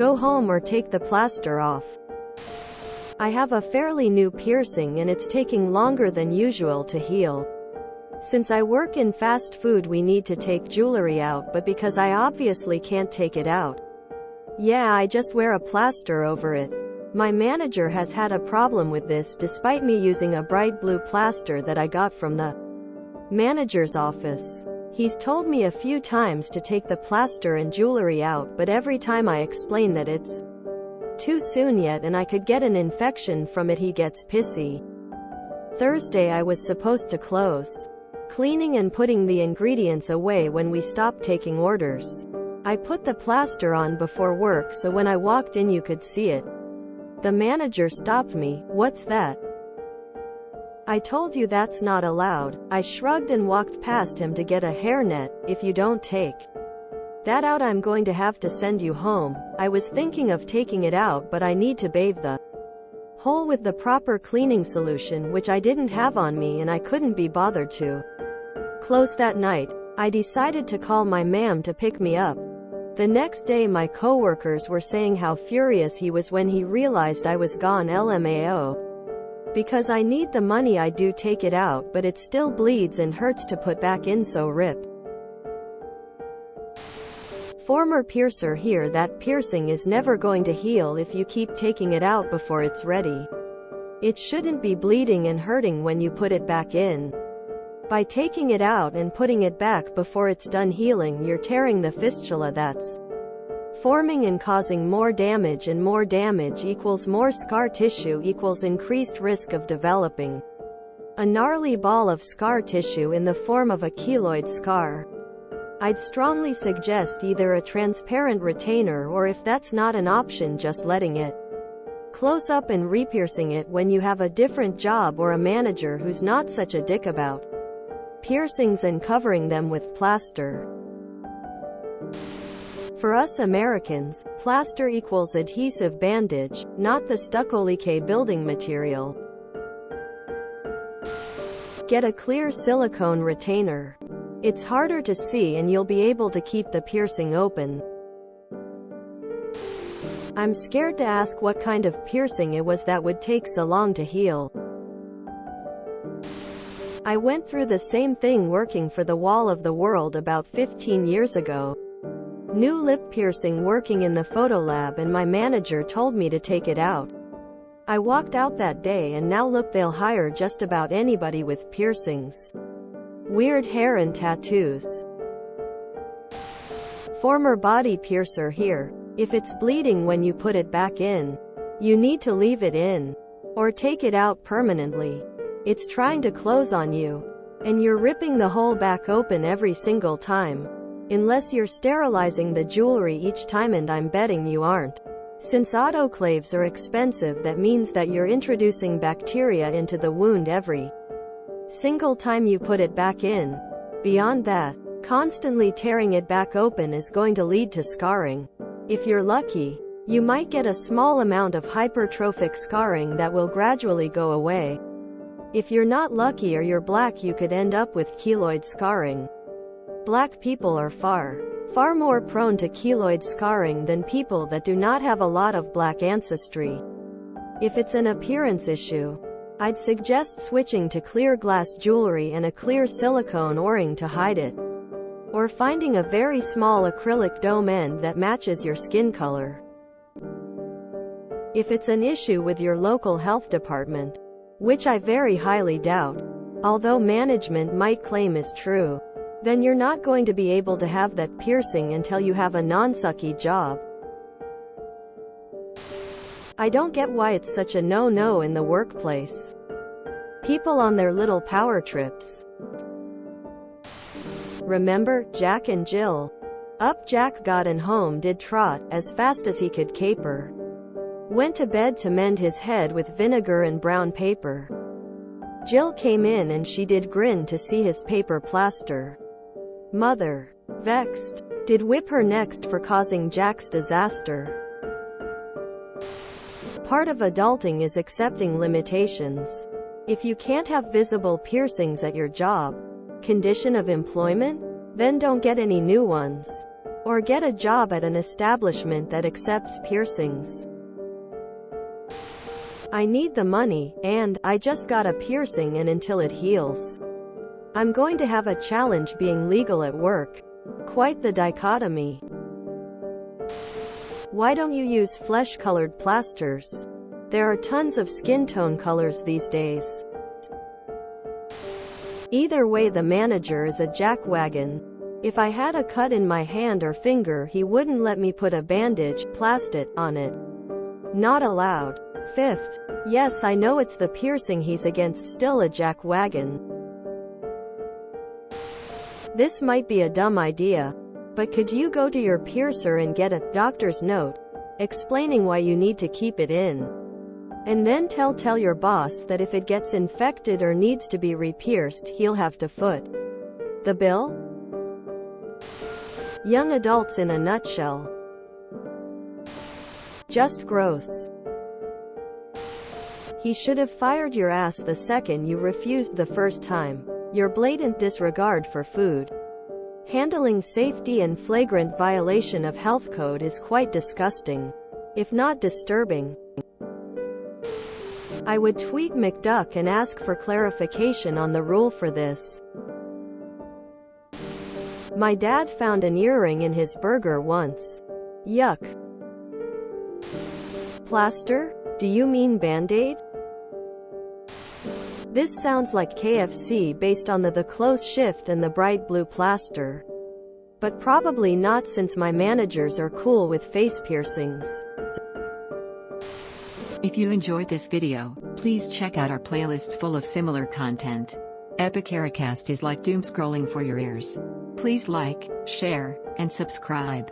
Go home or take the plaster off. I have a fairly new piercing and it's taking longer than usual to heal. Since I work in fast food we need to take jewelry out, but because I obviously can't take it out, yeah, I just wear a plaster over it. My manager has had a problem with this despite me using a bright blue plaster that I got from the manager's office. He's told me a few times to take the plaster and jewelry out, but every time I explain that it's too soon yet and I could get an infection from it, he gets pissy. Thursday I was supposed to close cleaning and putting the ingredients away when we stopped taking orders. I put the plaster on before work so when I walked in you could see it. The manager stopped me. What's that? I told you that's not allowed. I shrugged and walked past him to get a hairnet. If you don't take that out I'm going to have to send you home. I was thinking of taking it out, but I need to bathe the hole with the proper cleaning solution, which I didn't have on me and I couldn't be bothered to close that night. I decided to call my ma'am to pick me up. The next day my coworkers were saying how furious he was when he realized I was gone. LMAO. Because I need the money I do take it out, but it still bleeds and hurts to put back in, so rip. Former piercer here. That piercing is never going to heal if you keep taking it out before it's ready. It shouldn't be bleeding and hurting when you put it back in. By taking it out and putting it back before it's done healing, you're tearing the fistula that's forming and causing more damage, and more damage equals more scar tissue equals increased risk of developing a gnarly ball of scar tissue in the form of a keloid scar. I'd strongly suggest either a transparent retainer, or if that's not an option, just letting it close up and re-piercing it when you have a different job or a manager who's not such a dick about piercings and covering them with plaster. For us Americans, plaster equals adhesive bandage, not the stucco-like building material. Get a clear silicone retainer. It's harder to see and you'll be able to keep the piercing open. I'm scared to ask what kind of piercing it was that would take so long to heal. I went through the same thing working for the Wall of the World about 15 years ago. New lip piercing working in the photo lab, and my manager told me to take it out. I walked out that day and now look, they'll hire just about anybody with piercings, weird hair and tattoos. Former body piercer here. If it's bleeding when you put it back in, you need to leave it in or take it out permanently. It's trying to close on you, and you're ripping the hole back open every single time. Unless you're sterilizing the jewelry each time, and I'm betting you aren't. Since autoclaves are expensive, that means that you're introducing bacteria into the wound every single time you put it back in. Beyond that, constantly tearing it back open is going to lead to scarring. If you're lucky, you might get a small amount of hypertrophic scarring that will gradually go away. If you're not lucky or you're black, you could end up with keloid scarring. Black people are far more prone to keloid scarring than people that do not have a lot of black ancestry. If it's an appearance issue, I'd suggest switching to clear glass jewelry and a clear silicone O-ring to hide it. Or finding a very small acrylic dome end that matches your skin color. If it's an issue with your local health department, which I very highly doubt, although management might claim is true, then you're not going to be able to have that piercing until you have a non-sucky job. I don't get why it's such a no-no in the workplace. People on their little power trips. Remember, Jack and Jill? Up Jack got and home did trot, as fast as he could caper. Went to bed to mend his head with vinegar and brown paper. Jill came in and she did grin to see his paper plaster. Mother, vexed, did whip her next for causing Jack's disaster. Part of adulting is accepting limitations. If you can't have visible piercings at your job, condition of employment, then don't get any new ones. Or get a job at an establishment that accepts piercings. I need the money, and I just got a piercing and until it heals. I'm going to have a challenge being legal at work. Quite the dichotomy. Why don't you use flesh-colored plasters? There are tons of skin tone colors these days. Either way, the manager is a jackwagon. If I had a cut in my hand or finger, he wouldn't let me put a bandage, plaster, on it. Not allowed. Fifth, yes, I know it's the piercing he's against, still a jackwagon. This might be a dumb idea, but could you go to your piercer and get a doctor's note explaining why you need to keep it in? And then tell your boss that if it gets infected or needs to be re-pierced, he'll have to foot the bill? Young adults in a nutshell. Just gross. He should have fired your ass the second you refused the first time. Your blatant disregard for food handling safety and flagrant violation of health code is quite disgusting, if not disturbing. I would tweet McDuck and ask for clarification on the rule for this. My dad found an earring in his burger once. Yuck. Plaster? Do you mean Band-Aid? This sounds like KFC based on the close shift and the bright blue plaster. But probably not, since my managers are cool with face piercings. If you enjoyed this video, please check out our playlists full of similar content. Epicaricast is like doom scrolling for your ears. Please like, share, and subscribe.